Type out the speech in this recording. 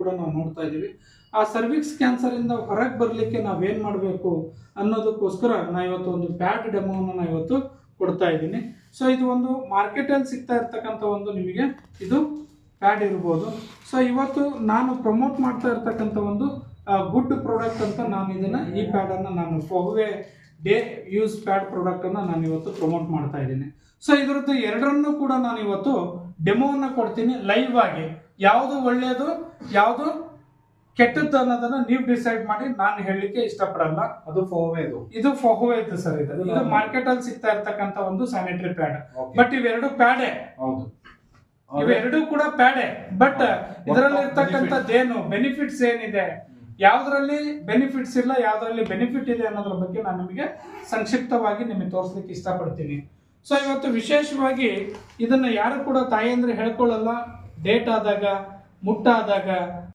ಕೂಡ ನಾವು ನೋಡ್ತಾ ಇದ್ದೀವಿ. ಆ ಸರ್ವಿಕ್ಸ್ ಕ್ಯಾನ್ಸರಿಂದ ಹೊರಗೆ ಬರಲಿಕ್ಕೆ ನಾವೇನು ಮಾಡಬೇಕು ಅನ್ನೋದಕ್ಕೋಸ್ಕರ ನಾ ಇವತ್ತು ಒಂದು ಪ್ಯಾಡ್ ಡೆಮೋವನ್ನು ನಾನು ಇವತ್ತು ಕೊಡ್ತಾ ಇದ್ದೀನಿ. ಸೊ ಇದು ಒಂದು ಮಾರ್ಕೆಟಲ್ಲಿ ಸಿಗ್ತಾ ಇರ್ತಕ್ಕಂಥ ಒಂದು ನಿಮಗೆ ಇದು ಪ್ಯಾಡ್ ಇರ್ಬೋದು. ಸೊ ಇವತ್ತು ನಾನು ಪ್ರಮೋಟ್ ಮಾಡ್ತಾ ಇರ್ತಕ್ಕಂಥ ಒಂದು ಗುಡ್ ಪ್ರಾಡಕ್ಟ್ ಅಂತ ನಾನು ಇದನ್ನು ಈ ಪ್ಯಾಡನ್ನು ನಾನು ಫೋಹ್ವೆ ಡೇ ಯೂಸ್ ಪ್ಯಾಡ್ ಪ್ರಾಡಕ್ಟನ್ನು ನಾನು ಇವತ್ತು ಪ್ರಮೋಟ್ ಮಾಡ್ತಾ ಇದ್ದೀನಿ. ಸೊ ಇದರದ್ದು ಎರಡರನ್ನೂ ಕೂಡ ನಾನು ಇವತ್ತು ಡೆಮೋವನ್ನು ಕೊಡ್ತೀನಿ ಲೈವ್ ಆಗಿ. ಯಾವುದು ಒಳ್ಳೆಯದು ಯಾವುದು ಕೆಟ್ಟದ್ದು ಅನ್ನೋದನ್ನ ನೀವು ಡಿಸೈಡ್ ಮಾಡಿ. ನಾನು ಹೇಳಲಿಕ್ಕೆ ಇಷ್ಟಪಡಲ್ಲ. ಅದು ಫೋಹ್ವೆದು, ಇದು ಫೋಹ್ವೆದು ಸರ್. ಇದು ಮಾರ್ಕೆಟ್ ಅಲ್ಲಿ ಸಿಗ್ತಾ ಇರ್ತಕ್ಕಂಥ ಒಂದು ಸ್ಯಾನಿಟರಿ ಪ್ಯಾಡ್. ಬಟ್ ಇವೆರಡು ಪ್ಯಾಡೇ, ಇವೆರಡು ಕೂಡ ಪ್ಯಾಡೇ. ಬಟ್ ಇದರಲ್ಲಿ ಇರ್ತಕ್ಕಂಥದ್ದೇನು ಬೆನಿಫಿಟ್ಸ್ ಏನಿದೆ, ಯಾವ್ದ್ರಲ್ಲಿ ಬೆನಿಫಿಟ್ಸ್ ಇಲ್ಲ, ಯಾವ್ದ್ರಲ್ಲಿ ಬೆನಿಫಿಟ್ ಇದೆ ಅನ್ನೋದ್ರ ಬಗ್ಗೆ ನಾನು ನಿಮಗೆ ಸಂಕ್ಷಿಪ್ತವಾಗಿ ನಿಮಗೆ ತೋರಿಸ್ಲಿಕ್ಕೆ ಇಷ್ಟಪಡ್ತೀನಿ. ಸೊ ಇವತ್ತು ವಿಶೇಷವಾಗಿ ಇದನ್ನ ಯಾರು ಕೂಡ ತಾಯಿಯಂದ್ರೆ ಹೇಳ್ಕೊಳ್ಳಲ್ಲ. ಡೇಟ್ ಆದಾಗ, ಮುಟ್ಟಾದಾಗ